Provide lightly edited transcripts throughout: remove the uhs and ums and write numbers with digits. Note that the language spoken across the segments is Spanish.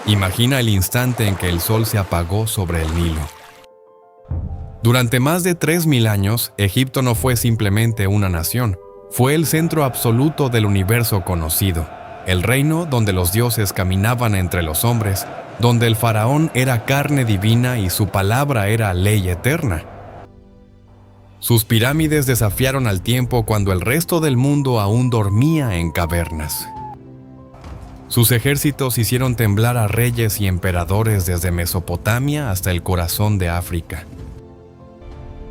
Imagina el instante en que el sol se apagó sobre el Nilo. Durante más de 3000 años, Egipto no fue simplemente una nación, fue el centro absoluto del universo conocido, el reino donde los dioses caminaban entre los hombres, donde el faraón era carne divina y su palabra era ley eterna. Sus pirámides desafiaron al tiempo cuando el resto del mundo aún dormía en cavernas. Sus ejércitos hicieron temblar a reyes y emperadores desde Mesopotamia hasta el corazón de África.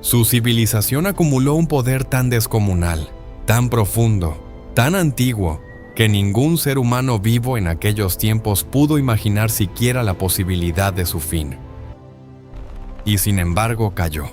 Su civilización acumuló un poder tan descomunal, tan profundo, tan antiguo, que ningún ser humano vivo en aquellos tiempos pudo imaginar siquiera la posibilidad de su fin. Y sin embargo cayó.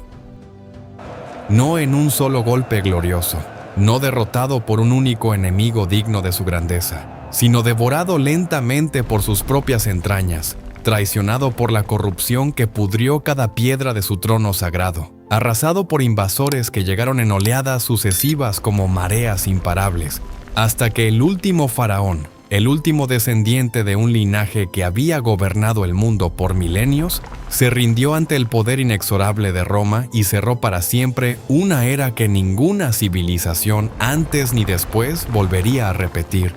No en un solo golpe glorioso, no derrotado por un único enemigo digno de su grandeza, sino devorado lentamente por sus propias entrañas, traicionado por la corrupción que pudrió cada piedra de su trono sagrado, arrasado por invasores que llegaron en oleadas sucesivas como mareas imparables, hasta que el último faraón, el último descendiente de un linaje que había gobernado el mundo por milenios, se rindió ante el poder inexorable de Roma y cerró para siempre una era que ninguna civilización antes ni después volvería a repetir.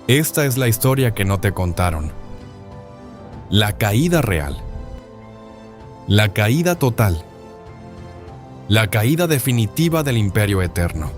Esta es la historia que no te contaron. La caída real. La caída total. La caída definitiva del imperio eterno.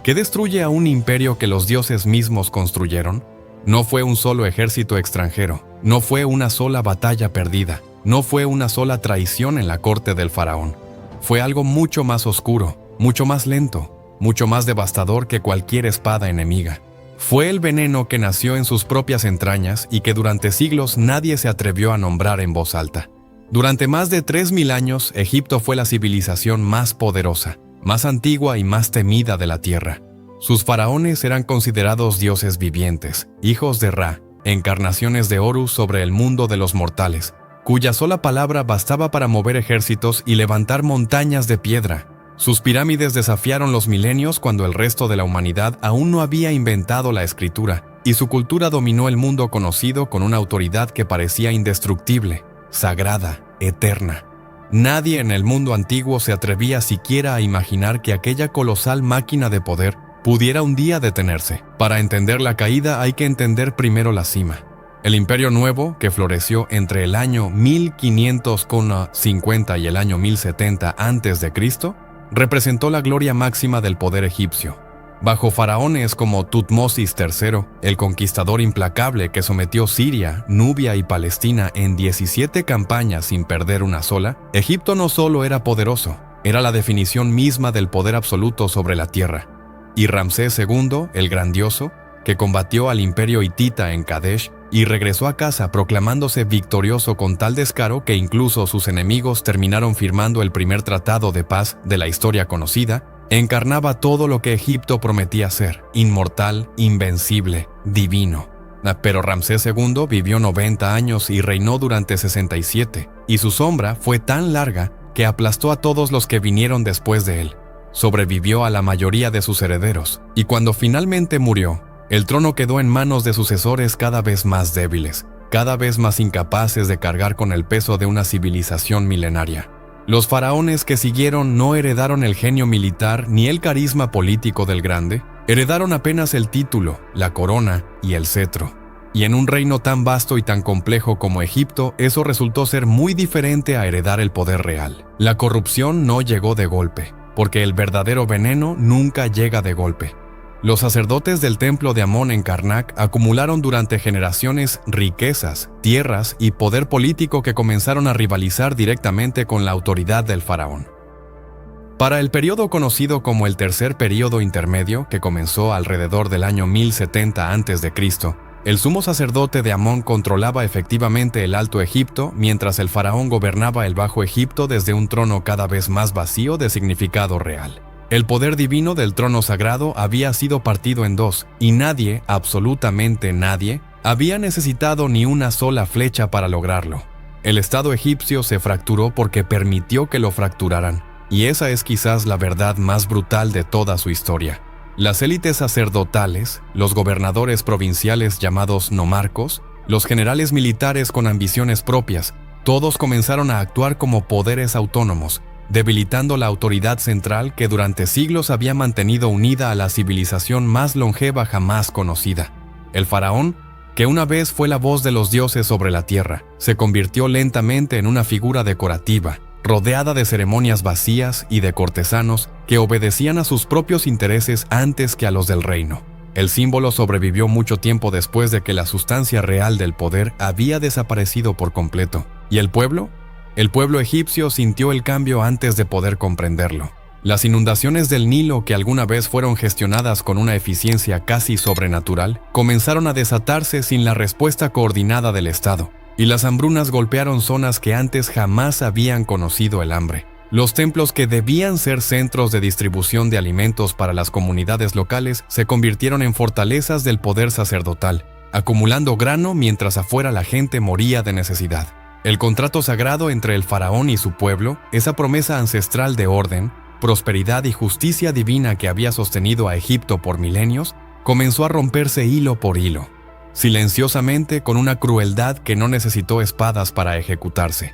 ¿Qué destruye a un imperio que los dioses mismos construyeron? No fue un solo ejército extranjero, no fue una sola batalla perdida, no fue una sola traición en la corte del faraón. Fue algo mucho más oscuro, mucho más lento, mucho más devastador que cualquier espada enemiga. Fue el veneno que nació en sus propias entrañas y que durante siglos nadie se atrevió a nombrar en voz alta. Durante más de 3000 años, Egipto fue la civilización más poderosa, más antigua y más temida de la tierra. Sus faraones eran considerados dioses vivientes, hijos de Ra, encarnaciones de Horus sobre el mundo de los mortales, cuya sola palabra bastaba para mover ejércitos y levantar montañas de piedra. Sus pirámides desafiaron los milenios cuando el resto de la humanidad aún no había inventado la escritura, y su cultura dominó el mundo conocido con una autoridad que parecía indestructible, sagrada, eterna. Nadie en el mundo antiguo se atrevía siquiera a imaginar que aquella colosal máquina de poder pudiera un día detenerse. Para entender la caída hay que entender primero la cima. El Imperio Nuevo, que floreció entre el año 1550 y el año 1070 a.C., representó la gloria máxima del poder egipcio. Bajo faraones como Tutmosis III, el conquistador implacable que sometió Siria, Nubia y Palestina en 17 campañas sin perder una sola, Egipto no solo era poderoso, era la definición misma del poder absoluto sobre la tierra. Y Ramsés II, el grandioso, que combatió al imperio hitita en Kadesh y regresó a casa proclamándose victorioso con tal descaro que incluso sus enemigos terminaron firmando el primer tratado de paz de la historia conocida, encarnaba todo lo que Egipto prometía ser: inmortal, invencible, divino. Pero Ramsés II vivió 90 años y reinó durante 67, y su sombra fue tan larga que aplastó a todos los que vinieron después de él. Sobrevivió a la mayoría de sus herederos, y cuando finalmente murió, el trono quedó en manos de sucesores cada vez más débiles, cada vez más incapaces de cargar con el peso de una civilización milenaria. Los faraones que siguieron no heredaron el genio militar ni el carisma político del grande, heredaron apenas el título, la corona y el cetro. Y en un reino tan vasto y tan complejo como Egipto, eso resultó ser muy diferente a heredar el poder real. La corrupción no llegó de golpe, porque el verdadero veneno nunca llega de golpe. Los sacerdotes del templo de Amón en Karnak acumularon durante generaciones riquezas, tierras y poder político que comenzaron a rivalizar directamente con la autoridad del faraón. Para el periodo conocido como el Tercer Período Intermedio, que comenzó alrededor del año 1070 a.C., el sumo sacerdote de Amón controlaba efectivamente el Alto Egipto, mientras el faraón gobernaba el Bajo Egipto desde un trono cada vez más vacío de significado real. El poder divino del trono sagrado había sido partido en dos, y nadie, absolutamente nadie, había necesitado ni una sola flecha para lograrlo. El Estado egipcio se fracturó porque permitió que lo fracturaran, y esa es quizás la verdad más brutal de toda su historia. Las élites sacerdotales, los gobernadores provinciales llamados nomarcos, los generales militares con ambiciones propias, todos comenzaron a actuar como poderes autónomos, debilitando la autoridad central que durante siglos había mantenido unida a la civilización más longeva jamás conocida. El faraón, que una vez fue la voz de los dioses sobre la tierra, se convirtió lentamente en una figura decorativa, rodeada de ceremonias vacías y de cortesanos que obedecían a sus propios intereses antes que a los del reino. El símbolo sobrevivió mucho tiempo después de que la sustancia real del poder había desaparecido por completo. ¿Y el pueblo? El pueblo egipcio sintió el cambio antes de poder comprenderlo. Las inundaciones del Nilo, que alguna vez fueron gestionadas con una eficiencia casi sobrenatural, comenzaron a desatarse sin la respuesta coordinada del Estado, y las hambrunas golpearon zonas que antes jamás habían conocido el hambre. Los templos que debían ser centros de distribución de alimentos para las comunidades locales se convirtieron en fortalezas del poder sacerdotal, acumulando grano mientras afuera la gente moría de necesidad. El contrato sagrado entre el faraón y su pueblo, esa promesa ancestral de orden, prosperidad y justicia divina que había sostenido a Egipto por milenios, comenzó a romperse hilo por hilo, silenciosamente, con una crueldad que no necesitó espadas para ejecutarse.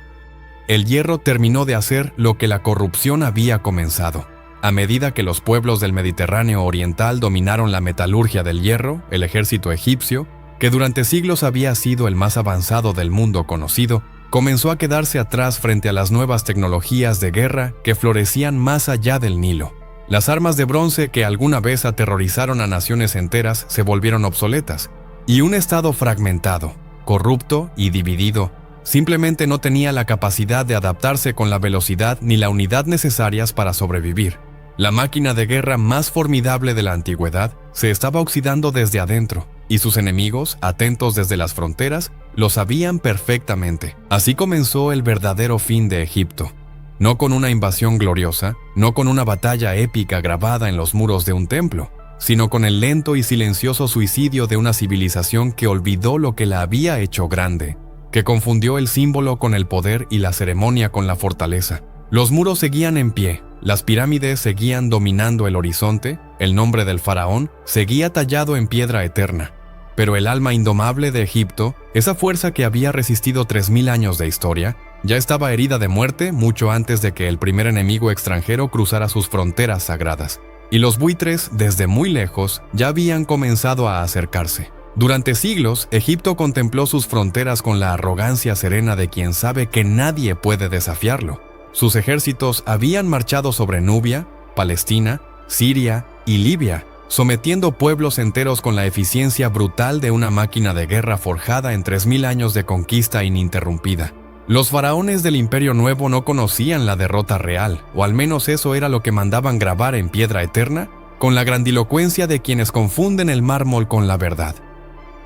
El hierro terminó de hacer lo que la corrupción había comenzado. A medida que los pueblos del Mediterráneo oriental dominaron la metalurgia del hierro, el ejército egipcio, que durante siglos había sido el más avanzado del mundo conocido, comenzó a quedarse atrás frente a las nuevas tecnologías de guerra que florecían más allá del Nilo. Las armas de bronce que alguna vez aterrorizaron a naciones enteras se volvieron obsoletas, y un estado fragmentado, corrupto y dividido simplemente no tenía la capacidad de adaptarse con la velocidad ni la unidad necesarias para sobrevivir. La máquina de guerra más formidable de la antigüedad se estaba oxidando desde adentro, y sus enemigos, atentos desde las fronteras, lo sabían perfectamente. Así comenzó el verdadero fin de Egipto. No con una invasión gloriosa, no con una batalla épica grabada en los muros de un templo, sino con el lento y silencioso suicidio de una civilización que olvidó lo que la había hecho grande, que confundió el símbolo con el poder y la ceremonia con la fortaleza. Los muros seguían en pie, las pirámides seguían dominando el horizonte, el nombre del faraón seguía tallado en piedra eterna. Pero el alma indomable de Egipto, esa fuerza que había resistido 3000 años de historia, ya estaba herida de muerte mucho antes de que el primer enemigo extranjero cruzara sus fronteras sagradas. Y los buitres, desde muy lejos, ya habían comenzado a acercarse. Durante siglos, Egipto contempló sus fronteras con la arrogancia serena de quien sabe que nadie puede desafiarlo. Sus ejércitos habían marchado sobre Nubia, Palestina, Siria y Libia, sometiendo pueblos enteros con la eficiencia brutal de una máquina de guerra forjada en 3000 años de conquista ininterrumpida. Los faraones del Imperio Nuevo no conocían la derrota real, o al menos eso era lo que mandaban grabar en piedra eterna, con la grandilocuencia de quienes confunden el mármol con la verdad.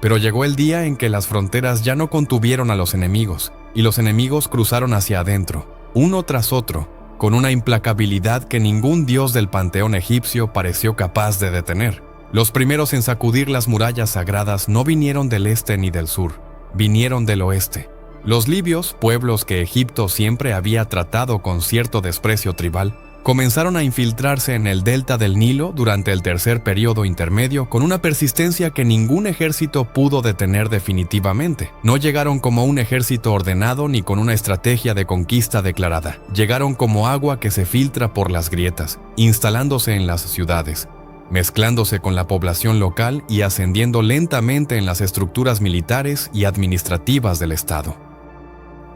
Pero llegó el día en que las fronteras ya no contuvieron a los enemigos, y los enemigos cruzaron hacia adentro, uno tras otro, con una implacabilidad que ningún dios del panteón egipcio pareció capaz de detener. Los primeros en sacudir las murallas sagradas no vinieron del este ni del sur, vinieron del oeste. Los libios, pueblos que Egipto siempre había tratado con cierto desprecio tribal, comenzaron a infiltrarse en el delta del Nilo durante el tercer periodo intermedio con una persistencia que ningún ejército pudo detener definitivamente. No llegaron como un ejército ordenado ni con una estrategia de conquista declarada. Llegaron como agua que se filtra por las grietas, instalándose en las ciudades, mezclándose con la población local y ascendiendo lentamente en las estructuras militares y administrativas del Estado.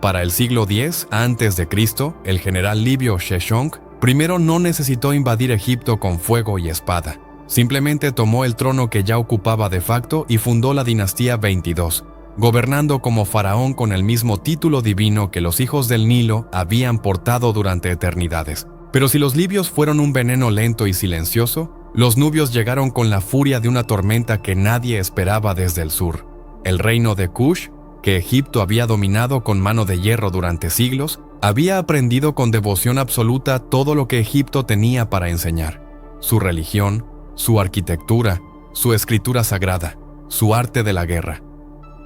Para el siglo X a.C., el general libio Sheshonq primero no necesitó invadir Egipto con fuego y espada. Simplemente tomó el trono que ya ocupaba de facto y fundó la dinastía 22, gobernando como faraón con el mismo título divino que los hijos del Nilo habían portado durante eternidades. Pero si los libios fueron un veneno lento y silencioso, los nubios llegaron con la furia de una tormenta que nadie esperaba desde el sur. El reino de Kush, que Egipto había dominado con mano de hierro durante siglos, había aprendido con devoción absoluta todo lo que Egipto tenía para enseñar: su religión, su arquitectura, su escritura sagrada, su arte de la guerra.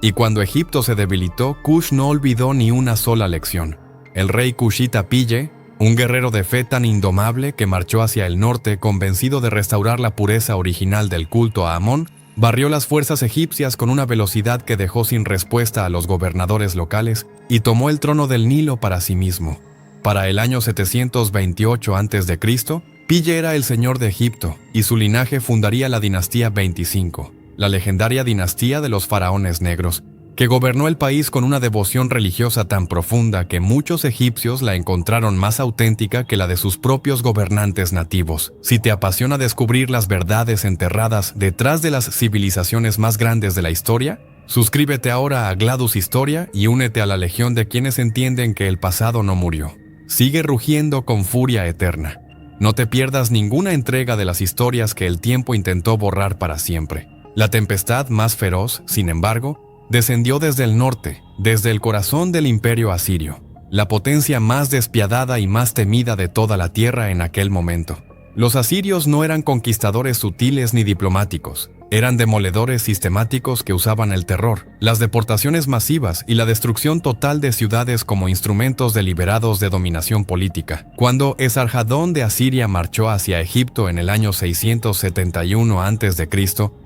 Y cuando Egipto se debilitó, Kush no olvidó ni una sola lección. El rey kushita Pille, un guerrero de fe tan indomable que marchó hacia el norte convencido de restaurar la pureza original del culto a Amón, barrió las fuerzas egipcias con una velocidad que dejó sin respuesta a los gobernadores locales y tomó el trono del Nilo para sí mismo. Para el año 728 a.C., Pille era el señor de Egipto y su linaje fundaría la dinastía 25, la legendaria dinastía de los faraones negros, que gobernó el país con una devoción religiosa tan profunda que muchos egipcios la encontraron más auténtica que la de sus propios gobernantes nativos. Si te apasiona descubrir las verdades enterradas detrás de las civilizaciones más grandes de la historia, suscríbete ahora a Gladus Historia y únete a la legión de quienes entienden que el pasado no murió. Sigue rugiendo con furia eterna. No te pierdas ninguna entrega de las historias que el tiempo intentó borrar para siempre. La tempestad más feroz, sin embargo, descendió desde el norte, desde el corazón del imperio asirio, la potencia más despiadada y más temida de toda la tierra en aquel momento. Los asirios no eran conquistadores sutiles ni diplomáticos, eran demoledores sistemáticos que usaban el terror, las deportaciones masivas y la destrucción total de ciudades como instrumentos deliberados de dominación política. Cuando Esarhadón de Asiria marchó hacia Egipto en el año 671 a.C.,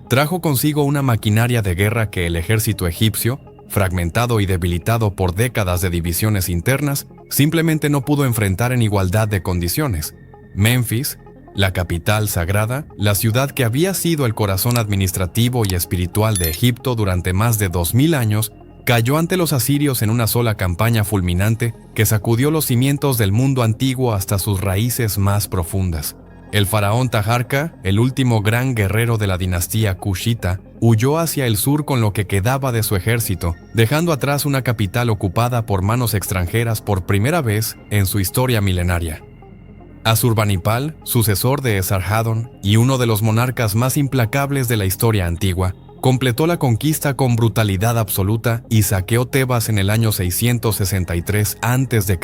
trajo consigo una maquinaria de guerra que el ejército egipcio, fragmentado y debilitado por décadas de divisiones internas, simplemente no pudo enfrentar en igualdad de condiciones. Menfis, la capital sagrada, la ciudad que había sido el corazón administrativo y espiritual de Egipto durante más de 2000 años, cayó ante los asirios en una sola campaña fulminante que sacudió los cimientos del mundo antiguo hasta sus raíces más profundas. El faraón Taharka, el último gran guerrero de la dinastía Kushita, huyó hacia el sur con lo que quedaba de su ejército, dejando atrás una capital ocupada por manos extranjeras por primera vez en su historia milenaria. Asurbanipal, sucesor de Esarhadón y uno de los monarcas más implacables de la historia antigua, completó la conquista con brutalidad absoluta y saqueó Tebas en el año 663 a.C.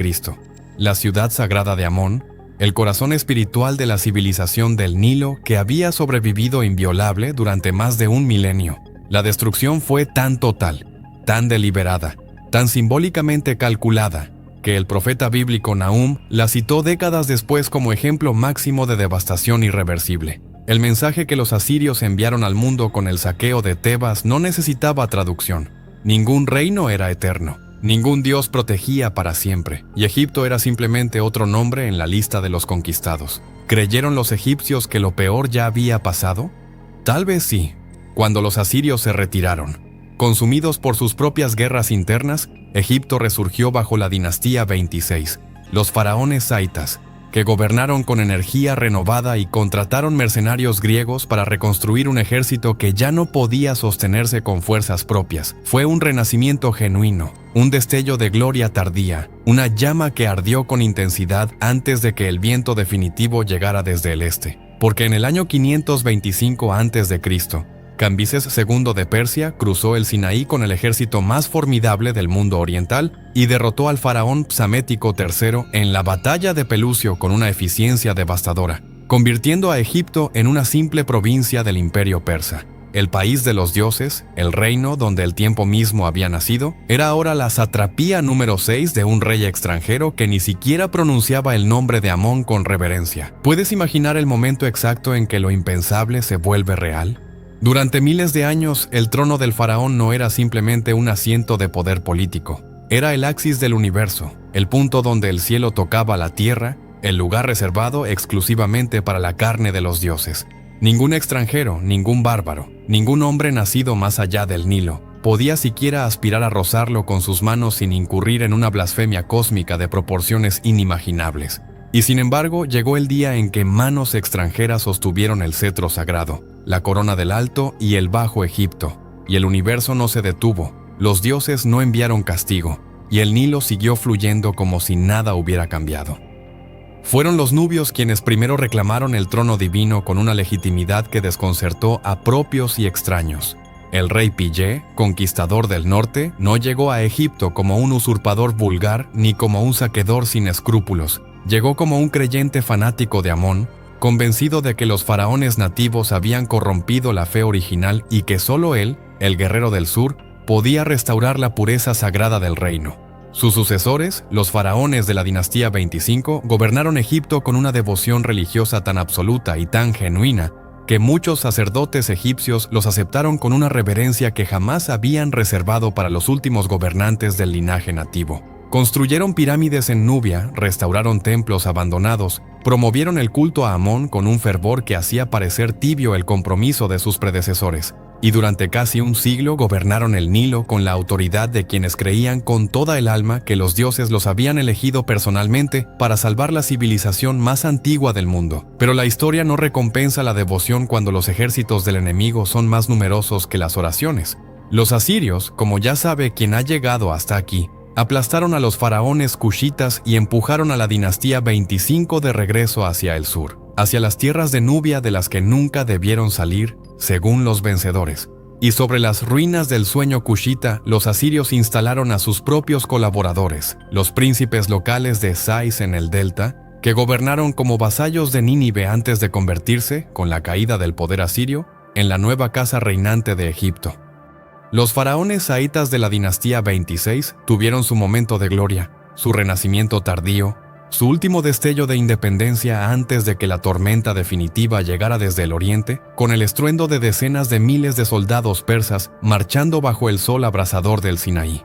La ciudad sagrada de Amón, el corazón espiritual de la civilización del Nilo que había sobrevivido inviolable durante más de un milenio. La destrucción fue tan total, tan deliberada, tan simbólicamente calculada, que el profeta bíblico Nahum la citó décadas después como ejemplo máximo de devastación irreversible. El mensaje que los asirios enviaron al mundo con el saqueo de Tebas no necesitaba traducción. Ningún reino era eterno. Ningún dios protegía para siempre, y Egipto era simplemente otro nombre en la lista de los conquistados. ¿Creyeron los egipcios que lo peor ya había pasado? Tal vez sí, cuando los asirios se retiraron. Consumidos por sus propias guerras internas, Egipto resurgió bajo la dinastía 26, los faraones saitas, que gobernaron con energía renovada y contrataron mercenarios griegos para reconstruir un ejército que ya no podía sostenerse con fuerzas propias. Fue un renacimiento genuino, un destello de gloria tardía, una llama que ardió con intensidad antes de que el viento definitivo llegara desde el este. Porque en el año 525 a.C., Cambises II de Persia cruzó el Sinaí con el ejército más formidable del mundo oriental y derrotó al faraón Psamético III en la batalla de Pelucio con una eficiencia devastadora, convirtiendo a Egipto en una simple provincia del imperio persa. El país de los dioses, el reino donde el tiempo mismo había nacido, era ahora la satrapía número 6 de un rey extranjero que ni siquiera pronunciaba el nombre de Amón con reverencia. ¿Puedes imaginar el momento exacto en que lo impensable se vuelve real? Durante miles de años, el trono del faraón no era simplemente un asiento de poder político. Era el axis del universo, el punto donde el cielo tocaba la tierra, el lugar reservado exclusivamente para la carne de los dioses. Ningún extranjero, ningún bárbaro, ningún hombre nacido más allá del Nilo podía siquiera aspirar a rozarlo con sus manos sin incurrir en una blasfemia cósmica de proporciones inimaginables. Y sin embargo, llegó el día en que manos extranjeras sostuvieron el cetro sagrado, la corona del Alto y el Bajo Egipto, y el universo no se detuvo, los dioses no enviaron castigo, y el Nilo siguió fluyendo como si nada hubiera cambiado. Fueron los nubios quienes primero reclamaron el trono divino con una legitimidad que desconcertó a propios y extraños. El rey Pille, conquistador del norte, no llegó a Egipto como un usurpador vulgar ni como un saqueador sin escrúpulos. Llegó como un creyente fanático de Amón, convencido de que los faraones nativos habían corrompido la fe original y que solo él, el guerrero del sur, podía restaurar la pureza sagrada del reino. Sus sucesores, los faraones de la dinastía 25, gobernaron Egipto con una devoción religiosa tan absoluta y tan genuina que muchos sacerdotes egipcios los aceptaron con una reverencia que jamás habían reservado para los últimos gobernantes del linaje nativo. Construyeron pirámides en Nubia, restauraron templos abandonados, promovieron el culto a Amón con un fervor que hacía parecer tibio el compromiso de sus predecesores, y durante casi un siglo gobernaron el Nilo con la autoridad de quienes creían con toda el alma que los dioses los habían elegido personalmente para salvar la civilización más antigua del mundo. Pero la historia no recompensa la devoción cuando los ejércitos del enemigo son más numerosos que las oraciones. Los asirios, como ya sabe quien ha llegado hasta aquí, aplastaron a los faraones cushitas y empujaron a la dinastía 25 de regreso hacia el sur, hacia las tierras de Nubia de las que nunca debieron salir, según los vencedores. Y sobre las ruinas del sueño cushita, los asirios instalaron a sus propios colaboradores, los príncipes locales de Sais en el delta, que gobernaron como vasallos de Nínive antes de convertirse, con la caída del poder asirio, en la nueva casa reinante de Egipto. Los faraones saitas de la dinastía 26 tuvieron su momento de gloria, su renacimiento tardío, su último destello de independencia antes de que la tormenta definitiva llegara desde el oriente, con el estruendo de decenas de miles de soldados persas marchando bajo el sol abrasador del Sinaí.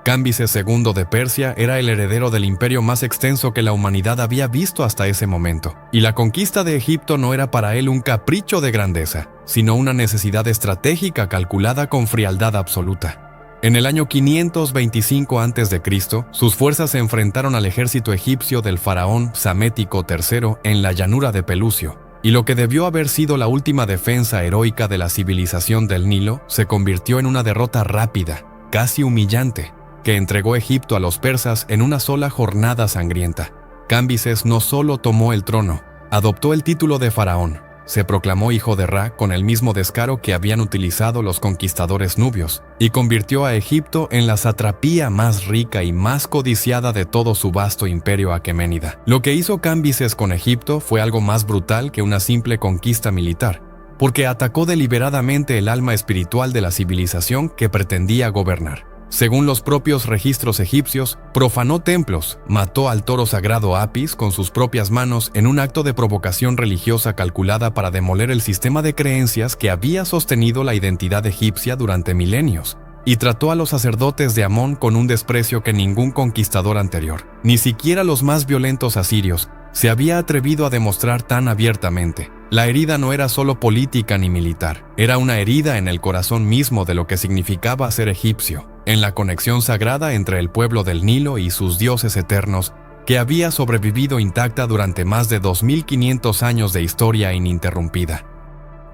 Cambises II de Persia era el heredero del imperio más extenso que la humanidad había visto hasta ese momento, y la conquista de Egipto no era para él un capricho de grandeza, sino una necesidad estratégica calculada con frialdad absoluta. En el año 525 a.C., sus fuerzas se enfrentaron al ejército egipcio del faraón Psamético III en la llanura de Pelusio, y lo que debió haber sido la última defensa heroica de la civilización del Nilo se convirtió en una derrota rápida, casi humillante, que entregó Egipto a los persas en una sola jornada sangrienta. Cambises no solo tomó el trono, adoptó el título de faraón, se proclamó hijo de Ra con el mismo descaro que habían utilizado los conquistadores nubios, y convirtió a Egipto en la satrapía más rica y más codiciada de todo su vasto imperio aqueménida. Lo que hizo Cambises con Egipto fue algo más brutal que una simple conquista militar, porque atacó deliberadamente el alma espiritual de la civilización que pretendía gobernar. Según los propios registros egipcios, profanó templos, mató al toro sagrado Apis con sus propias manos en un acto de provocación religiosa calculada para demoler el sistema de creencias que había sostenido la identidad egipcia durante milenios, y trató a los sacerdotes de Amón con un desprecio que ningún conquistador anterior, ni siquiera los más violentos asirios, se había atrevido a demostrar tan abiertamente. La herida no era solo política ni militar, era una herida en el corazón mismo de lo que significaba ser egipcio, en la conexión sagrada entre el pueblo del Nilo y sus dioses eternos, que había sobrevivido intacta durante más de 2500 años de historia ininterrumpida.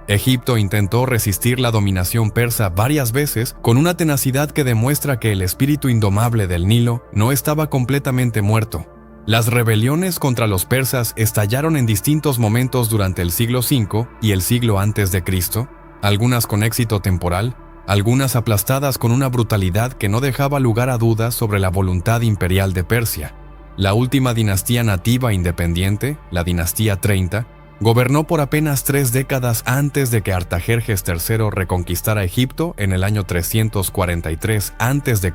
Egipto intentó resistir la dominación persa varias veces con una tenacidad que demuestra que el espíritu indomable del Nilo no estaba completamente muerto. Las rebeliones contra los persas estallaron en distintos momentos durante el siglo V y el siglo antes de Cristo, algunas con éxito temporal, algunas aplastadas con una brutalidad que no dejaba lugar a dudas sobre la voluntad imperial de Persia. La última dinastía nativa independiente, la dinastía 30, gobernó por apenas 3 décadas antes de que Artajerjes III reconquistara Egipto en el año 343 a.C.,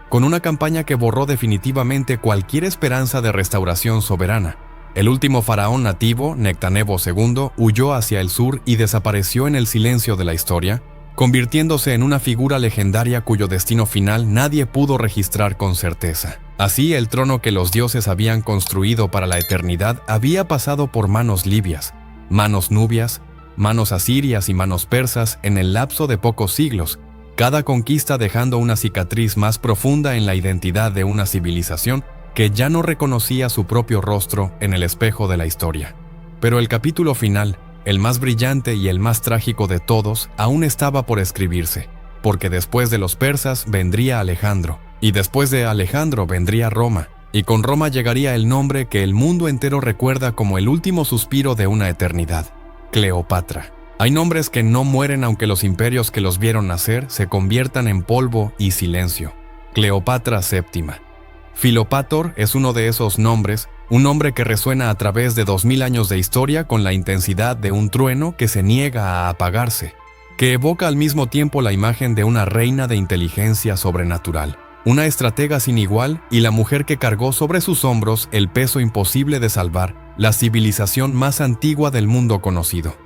con una campaña que borró definitivamente cualquier esperanza de restauración soberana. El último faraón nativo, Nectanebo II, huyó hacia el sur y desapareció en el silencio de la historia, convirtiéndose en una figura legendaria cuyo destino final nadie pudo registrar con certeza. Así, el trono que los dioses habían construido para la eternidad había pasado por manos libias, manos nubias, manos asirias y manos persas en el lapso de pocos siglos, cada conquista dejando una cicatriz más profunda en la identidad de una civilización que ya no reconocía su propio rostro en el espejo de la historia. Pero el capítulo final, el más brillante y el más trágico de todos, aún estaba por escribirse, porque después de los persas vendría Alejandro, y después de Alejandro vendría Roma, y con Roma llegaría el nombre que el mundo entero recuerda como el último suspiro de una eternidad: Cleopatra. Hay nombres que no mueren aunque los imperios que los vieron nacer se conviertan en polvo y silencio. Cleopatra VII. Filopátor es uno de esos nombres, un nombre que resuena a través de 2000 años de historia con la intensidad de un trueno que se niega a apagarse, que evoca al mismo tiempo la imagen de una reina de inteligencia sobrenatural, una estratega sin igual y la mujer que cargó sobre sus hombros el peso imposible de salvar la civilización más antigua del mundo conocido.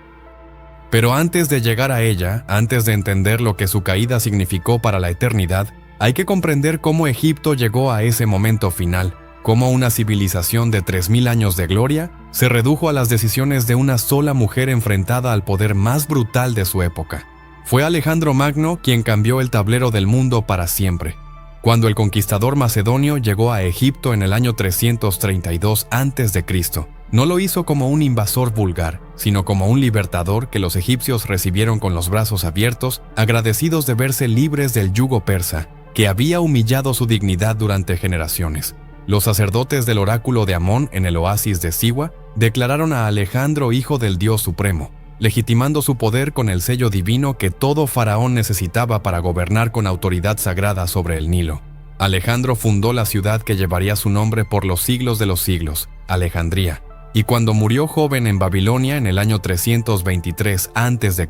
Pero antes de llegar a ella, antes de entender lo que su caída significó para la eternidad, hay que comprender cómo Egipto llegó a ese momento final, cómo una civilización de 3000 años de gloria se redujo a las decisiones de una sola mujer enfrentada al poder más brutal de su época. Fue Alejandro Magno quien cambió el tablero del mundo para siempre. Cuando el conquistador macedonio llegó a Egipto en el año 332 a.C., no lo hizo como un invasor vulgar, sino como un libertador que los egipcios recibieron con los brazos abiertos, agradecidos de verse libres del yugo persa, que había humillado su dignidad durante generaciones. Los sacerdotes del oráculo de Amón en el oasis de Siwa declararon a Alejandro hijo del Dios Supremo, legitimando su poder con el sello divino que todo faraón necesitaba para gobernar con autoridad sagrada sobre el Nilo. Alejandro fundó la ciudad que llevaría su nombre por los siglos de los siglos, Alejandría, y cuando murió joven en Babilonia en el año 323 a.C.,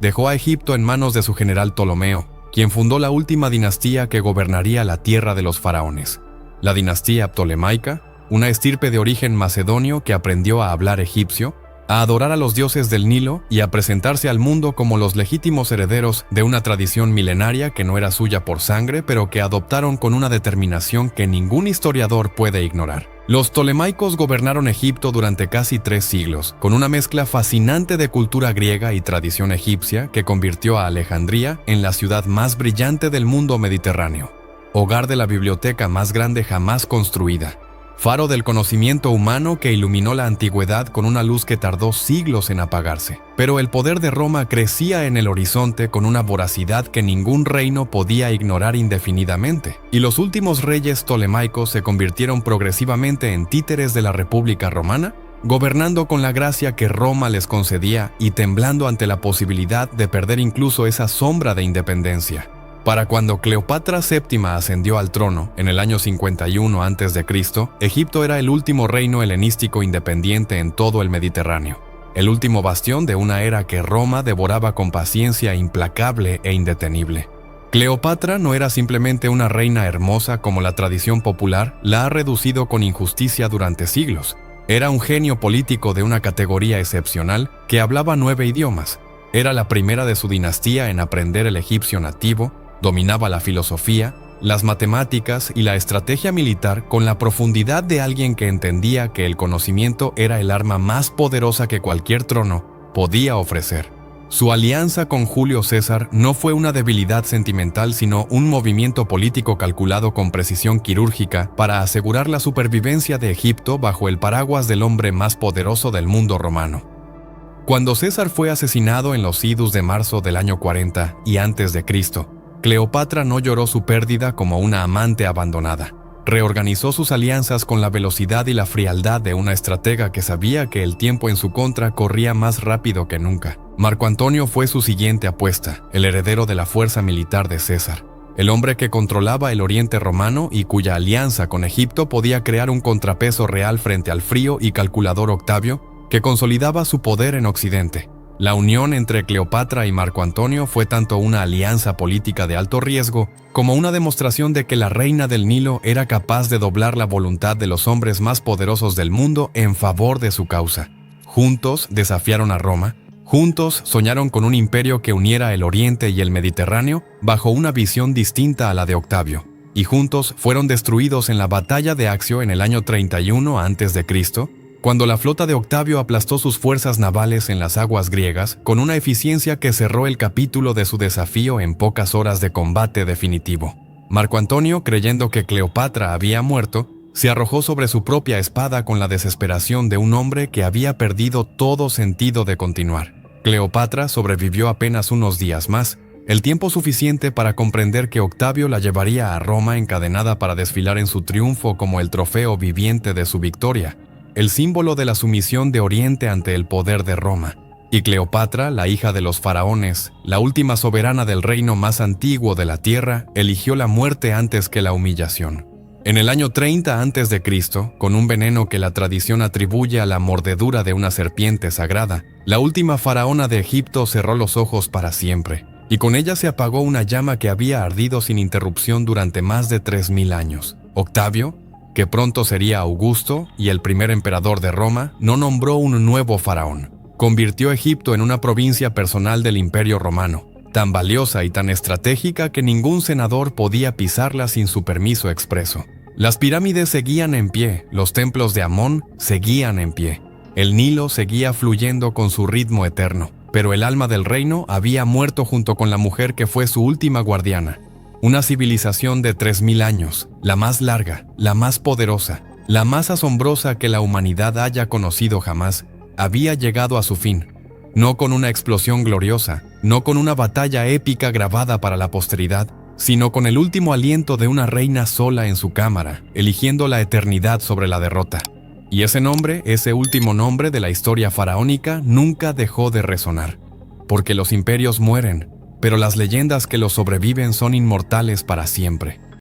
dejó a Egipto en manos de su general Ptolomeo, quien fundó la última dinastía que gobernaría la tierra de los faraones. La dinastía ptolemaica, una estirpe de origen macedonio que aprendió a hablar egipcio, a adorar a los dioses del Nilo y a presentarse al mundo como los legítimos herederos de una tradición milenaria que no era suya por sangre, pero que adoptaron con una determinación que ningún historiador puede ignorar. Los ptolemaicos gobernaron Egipto durante casi 3 siglos, con una mezcla fascinante de cultura griega y tradición egipcia que convirtió a Alejandría en la ciudad más brillante del mundo mediterráneo, hogar de la biblioteca más grande jamás construida, faro del conocimiento humano que iluminó la antigüedad con una luz que tardó siglos en apagarse. Pero el poder de Roma crecía en el horizonte con una voracidad que ningún reino podía ignorar indefinidamente, y los últimos reyes ptolemaicos se convirtieron progresivamente en títeres de la República Romana, gobernando con la gracia que Roma les concedía y temblando ante la posibilidad de perder incluso esa sombra de independencia. Para cuando Cleopatra VII ascendió al trono, en el año 51 a.C., Egipto era el último reino helenístico independiente en todo el Mediterráneo, el último bastión de una era que Roma devoraba con paciencia implacable e indetenible. Cleopatra no era simplemente una reina hermosa como la tradición popular la ha reducido con injusticia durante siglos. Era un genio político de una categoría excepcional que hablaba 9 idiomas. Era la primera de su dinastía en aprender el egipcio nativo, dominaba la filosofía, las matemáticas y la estrategia militar con la profundidad de alguien que entendía que el conocimiento era el arma más poderosa que cualquier trono podía ofrecer. Su alianza con Julio César no fue una debilidad sentimental, sino un movimiento político calculado con precisión quirúrgica para asegurar la supervivencia de Egipto bajo el paraguas del hombre más poderoso del mundo romano. Cuando César fue asesinado en los idus de marzo del año 40 y antes de Cristo, Cleopatra no lloró su pérdida como una amante abandonada. Reorganizó sus alianzas con la velocidad y la frialdad de una estratega que sabía que el tiempo en su contra corría más rápido que nunca. Marco Antonio fue su siguiente apuesta, el heredero de la fuerza militar de César, el hombre que controlaba el oriente romano y cuya alianza con Egipto podía crear un contrapeso real frente al frío y calculador Octavio, que consolidaba su poder en Occidente. La unión entre Cleopatra y Marco Antonio fue tanto una alianza política de alto riesgo como una demostración de que la reina del Nilo era capaz de doblar la voluntad de los hombres más poderosos del mundo en favor de su causa. Juntos desafiaron a Roma, juntos soñaron con un imperio que uniera el Oriente y el Mediterráneo bajo una visión distinta a la de Octavio, y juntos fueron destruidos en la batalla de Accio en el año 31 a.C., cuando la flota de Octavio aplastó sus fuerzas navales en las aguas griegas con una eficiencia que cerró el capítulo de su desafío en pocas horas de combate definitivo. Marco Antonio, creyendo que Cleopatra había muerto, se arrojó sobre su propia espada con la desesperación de un hombre que había perdido todo sentido de continuar. Cleopatra sobrevivió apenas unos días más, el tiempo suficiente para comprender que Octavio la llevaría a Roma encadenada para desfilar en su triunfo como el trofeo viviente de su victoria, el símbolo de la sumisión de Oriente ante el poder de Roma. Y Cleopatra, la hija de los faraones, la última soberana del reino más antiguo de la tierra, eligió la muerte antes que la humillación. En el año 30 a.C., con un veneno que la tradición atribuye a la mordedura de una serpiente sagrada, la última faraona de Egipto cerró los ojos para siempre, y con ella se apagó una llama que había ardido sin interrupción durante más de 3000 años. Octavio, que pronto sería Augusto y el primer emperador de Roma, no nombró un nuevo faraón. convirtió Egipto en una provincia personal del Imperio Romano, tan valiosa y tan estratégica que ningún senador podía pisarla sin su permiso expreso. Las pirámides seguían en pie, los templos de Amón seguían en pie. El Nilo seguía fluyendo con su ritmo eterno, pero el alma del reino había muerto junto con la mujer que fue su última guardiana. Una civilización de 3000 años, la más larga, la más poderosa, la más asombrosa que la humanidad haya conocido jamás, había llegado a su fin. No con una explosión gloriosa, no con una batalla épica grabada para la posteridad, sino con el último aliento de una reina sola en su cámara, eligiendo la eternidad sobre la derrota. Y ese nombre, ese último nombre de la historia faraónica, nunca dejó de resonar. Porque los imperios mueren, pero las leyendas que los sobreviven son inmortales para siempre.